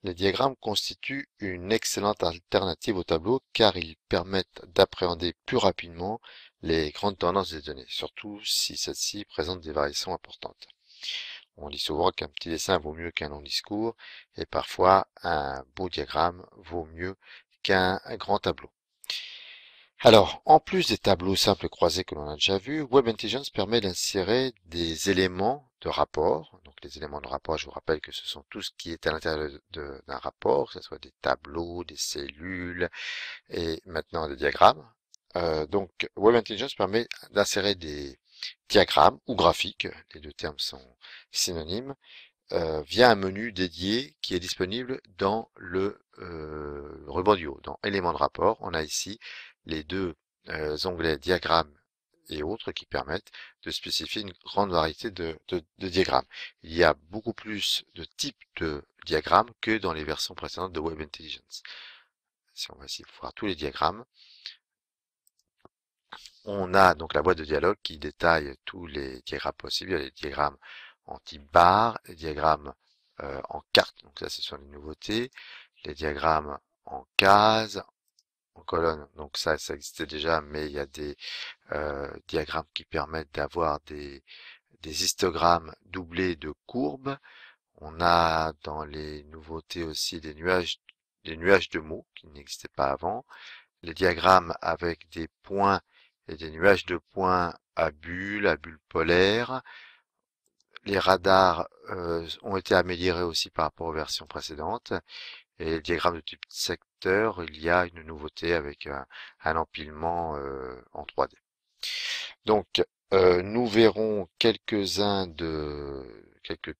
Les diagrammes constituent une excellente alternative au tableau car ils permettent d'appréhender plus rapidement les grandes tendances des données, surtout si celles-ci présentent des variations importantes. On dit souvent qu'un petit dessin vaut mieux qu'un long discours et parfois un beau diagramme vaut mieux qu'un grand tableau. Alors, en plus des tableaux simples croisés que l'on a déjà vus, Web Intelligence permet d'insérer des éléments de rapport. Donc, les éléments de rapport, je vous rappelle que ce sont tout ce qui est à l'intérieur d'un rapport, que ce soit des tableaux, des cellules et maintenant des diagrammes. Donc, Web Intelligence permet d'insérer des diagrammes ou graphiques, les deux termes sont synonymes, via un menu dédié qui est disponible dans le ruban du haut. Dans éléments de rapport, on a ici les deux onglets diagrammes et autres qui permettent de spécifier une grande variété de diagrammes. Il y a beaucoup plus de types de diagrammes que dans les versions précédentes de Web Intelligence. Si on va essayer de voir tous les diagrammes, on a donc la boîte de dialogue qui détaille tous les diagrammes possibles. Il y a les diagrammes en type barre, les diagrammes en carte, donc ça ce sont les nouveautés, les diagrammes en case, en colonne, donc ça existait déjà, mais il y a des diagrammes qui permettent d'avoir des histogrammes doublés de courbes. On a dans les nouveautés aussi des nuages de mots qui n'existaient pas avant, les diagrammes avec des points et des nuages de points à bulles polaires. Les radars ont été améliorés aussi par rapport aux versions précédentes. Et les diagrammes de type secteur, il y a une nouveauté avec un empilement en 3D. Donc, nous verrons quelques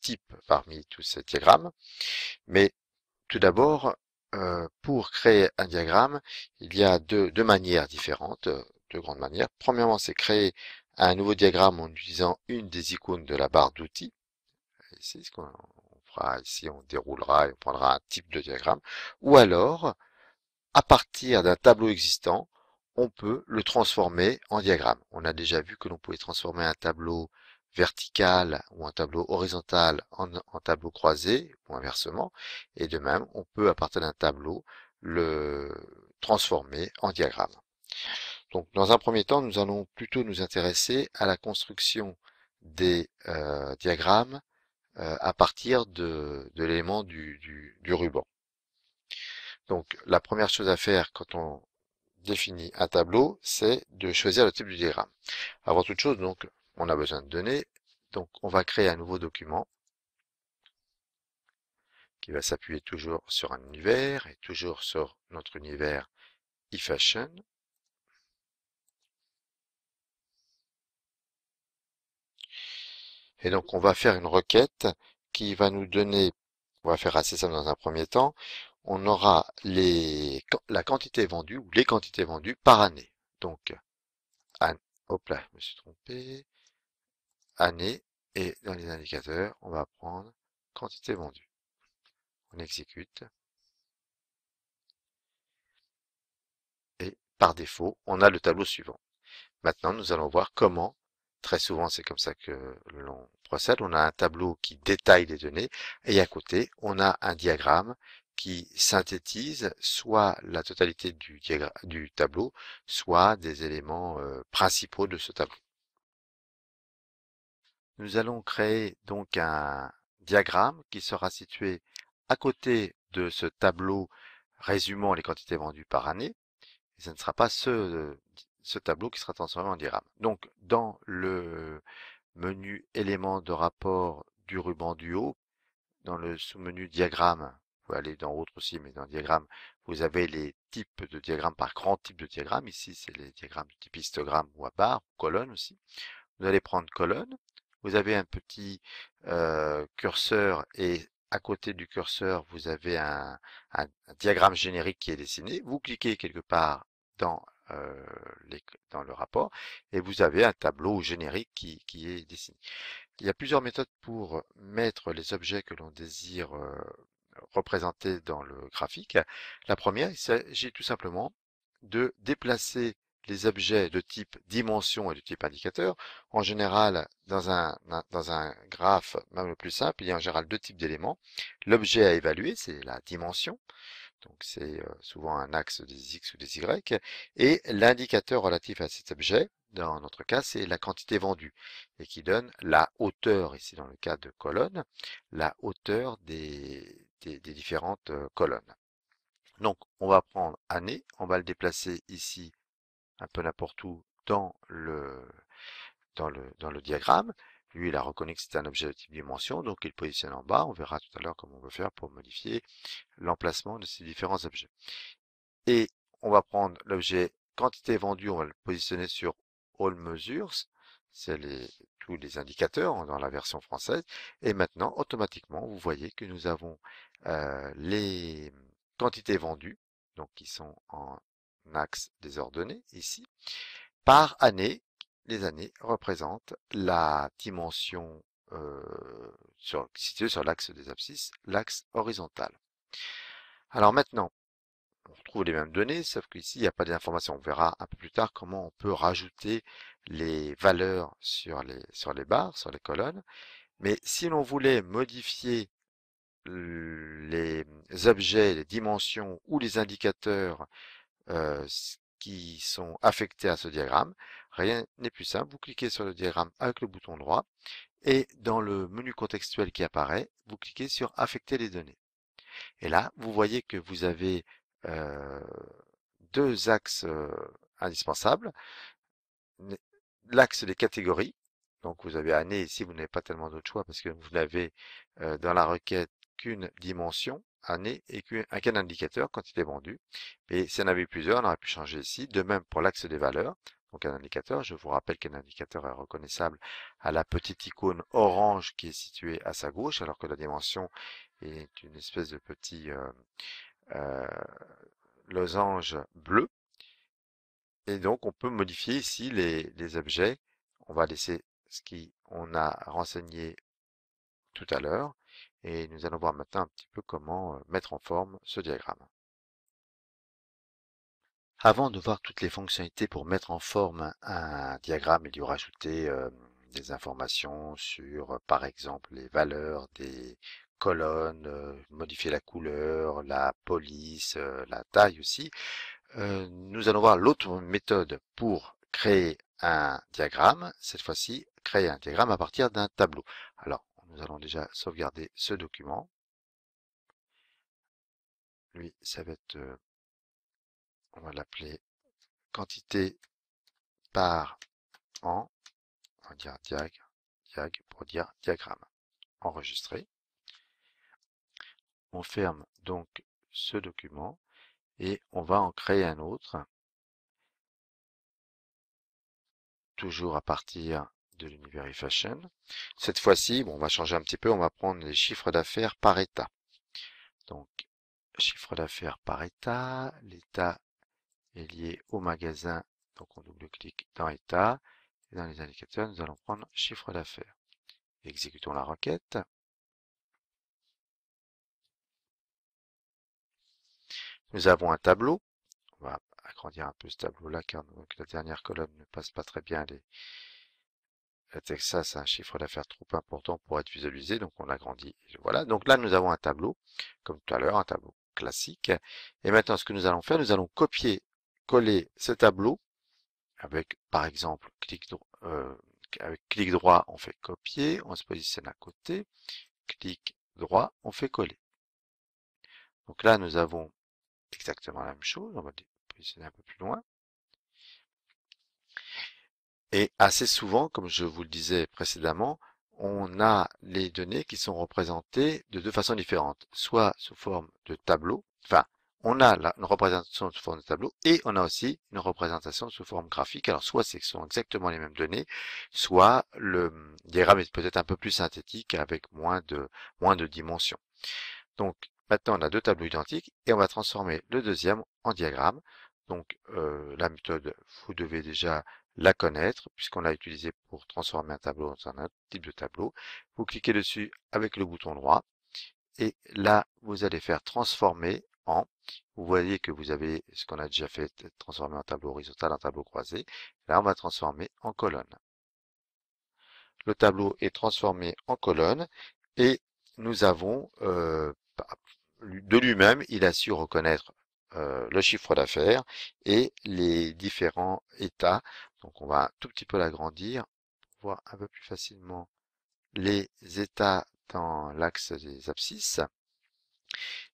types parmi tous ces diagrammes. Mais tout d'abord, pour créer un diagramme, il y a deux manières différentes, deux grandes manières. Premièrement, c'est créer un nouveau diagramme en utilisant une des icônes de la barre d'outils. Ici, ce qu'on fera ici, on déroulera et on prendra un type de diagramme. Ou alors, à partir d'un tableau existant, on peut le transformer en diagramme. On a déjà vu que l'on pouvait transformer un tableau vertical ou un tableau horizontal en tableau croisé ou inversement. Et de même, on peut à partir d'un tableau le transformer en diagramme. Donc, dans un premier temps, nous allons plutôt nous intéresser à la construction des diagrammes à partir de l'élément du ruban. Donc, la première chose à faire quand on définit un tableau, c'est de choisir le type du diagramme. Avant toute chose, donc, on a besoin de données. Donc, on va créer un nouveau document qui va s'appuyer toujours sur un univers et toujours sur notre univers eFashion. Et donc, on va faire une requête qui va nous donner, on va faire assez simple dans un premier temps, on aura la quantité vendue ou les quantités vendues par année. Donc, hop là, je me suis trompé, année, et dans les indicateurs, on va prendre quantité vendue. On exécute, et par défaut, on a le tableau suivant. Maintenant, nous allons voir comment, très souvent c'est comme ça que l'on procède, on a un tableau qui détaille les données, et à côté, on a un diagramme qui synthétise soit la totalité du tableau, soit des éléments principaux de ce tableau. Nous allons créer donc un diagramme qui sera situé à côté de ce tableau résumant les quantités vendues par année. Et ce ne sera pas ce tableau qui sera transformé en diagramme. Donc, dans le menu éléments de rapport du ruban du haut, dans le sous-menu diagramme, vous pouvez aller dans autre aussi, mais dans diagramme, vous avez les types de diagrammes par grand type de diagramme. Ici, c'est les diagrammes de type histogramme ou à barre, ou colonne aussi. Vous allez prendre colonne. Vous avez un petit curseur et à côté du curseur, vous avez un diagramme générique qui est dessiné. Vous cliquez quelque part dans, dans le rapport et vous avez un tableau générique qui est dessiné. Il y a plusieurs méthodes pour mettre les objets que l'on désire représenter dans le graphique. La première, il s'agit tout simplement de déplacer les objets de type dimension et de type indicateur. En général, dans un graphe, même le plus simple, il y a en général deux types d'éléments. L'objet à évaluer, c'est la dimension. Donc c'est souvent un axe des X ou des Y. Et l'indicateur relatif à cet objet, dans notre cas, c'est la quantité vendue et qui donne la hauteur, ici dans le cas de colonne, la hauteur des différentes colonnes. Donc on va prendre année, on va le déplacer ici un peu n'importe où dans le diagramme. Lui, il a reconnu que c'était un objet de type dimension, donc il le positionne en bas. On verra tout à l'heure comment on peut faire pour modifier l'emplacement de ces différents objets. Et on va prendre l'objet quantité vendue, on va le positionner sur All Measures, c'est tous les indicateurs dans la version française. Et maintenant, automatiquement, vous voyez que nous avons les quantités vendues, donc qui sont en axe désordonné ici, par année. Les années représentent la dimension située sur l'axe des abscisses, l'axe horizontal. Alors maintenant, on retrouve les mêmes données, sauf qu'ici, il n'y a pas d'informations. On verra un peu plus tard comment on peut rajouter les valeurs sur les barres, sur les colonnes. Mais si l'on voulait modifier les objets, les dimensions ou les indicateurs qui sont affectés à ce diagramme, rien n'est plus simple. Vous cliquez sur le diagramme avec le bouton droit et dans le menu contextuel qui apparaît, vous cliquez sur affecter les données. Et là, vous voyez que vous avez euh, deux axes indispensables. L'axe des catégories. Donc vous avez année ici, vous n'avez pas tellement d'autres choix parce que vous n'avez dans la requête qu'une dimension, année, et qu'un indicateur, quantité vendue. Et si on avait plusieurs, on aurait pu changer ici. De même pour l'axe des valeurs. Donc un indicateur, je vous rappelle qu'un indicateur est reconnaissable à la petite icône orange qui est située à sa gauche, alors que la dimension est une espèce de petit euh, losange bleu. Et donc, on peut modifier ici les objets. On va laisser ce qu'on a renseigné tout à l'heure. Et nous allons voir maintenant un petit peu comment mettre en forme ce diagramme. Avant de voir toutes les fonctionnalités pour mettre en forme un diagramme et lui rajouter des informations sur, par exemple, les valeurs des colonnes, modifier la couleur, la police, la taille aussi, nous allons voir l'autre méthode pour créer un diagramme. Cette fois-ci, créer un diagramme à partir d'un tableau. Alors, nous allons déjà sauvegarder ce document. Lui, ça va être, on va l'appeler quantité par an. On va dire diag pour dire diagramme. Enregistré. On ferme donc ce document et on va en créer un autre. Toujours à partir de l'Univerifashion. Cette fois-ci, bon, on va changer un petit peu, on va prendre les chiffres d'affaires par état. Donc, chiffre d'affaires par état, l'état est lié au magasin, donc on double-clique dans état, et dans les indicateurs, nous allons prendre chiffre d'affaires. Exécutons la requête. Nous avons un tableau. On va agrandir un peu ce tableau-là, car donc, la dernière colonne ne passe pas très bien la Texas a un chiffre d'affaires trop important pour être visualisé, donc on l'agrandit. Voilà, donc là nous avons un tableau, comme tout à l'heure, un tableau classique. Et maintenant ce que nous allons faire, nous allons copier, coller ce tableau avec, par exemple, avec clic droit, on fait copier, on se positionne à côté, clic droit, on fait coller. Donc là nous avons exactement la même chose, on va le positionner un peu plus loin. Et assez souvent, comme je vous le disais précédemment, on a les données qui sont représentées de deux façons différentes, soit sous forme de tableau, enfin, on a une représentation sous forme de tableau et on a aussi une représentation sous forme graphique. Alors, soit ce sont exactement les mêmes données, soit le diagramme est peut-être un peu plus synthétique avec moins de dimensions. Donc, maintenant, on a deux tableaux identiques et on va transformer le deuxième en diagramme. Donc, la méthode, vous devez déjà la connaître puisqu'on l'a utilisée pour transformer un tableau dans un autre type de tableau. Vous cliquez dessus avec le bouton droit et là, vous allez faire transformer en Vous voyez que vous avez ce qu'on a déjà fait, transformer en tableau horizontal, en tableau croisé. Là, on va transformer en colonne. Le tableau est transformé en colonne et nous avons, de lui-même, il a su reconnaître le chiffre d'affaires et les différents états. Donc on va un tout petit peu l'agrandir pour voir un peu plus facilement les états dans l'axe des abscisses.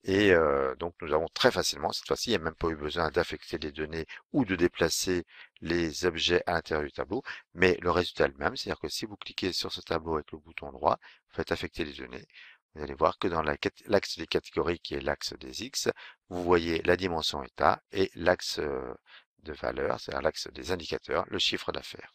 Et donc nous avons très facilement, cette fois-ci, il n'y a même pas eu besoin d'affecter les données ou de déplacer les objets à l'intérieur du tableau, mais le résultat est le même, c'est-à-dire que si vous cliquez sur ce tableau avec le bouton droit, vous faites affecter les données, vous allez voir que dans l'axe des catégories qui est l'axe des X, vous voyez la dimension état et l'axe de valeur, c'est-à-dire l'axe des indicateurs, le chiffre d'affaires.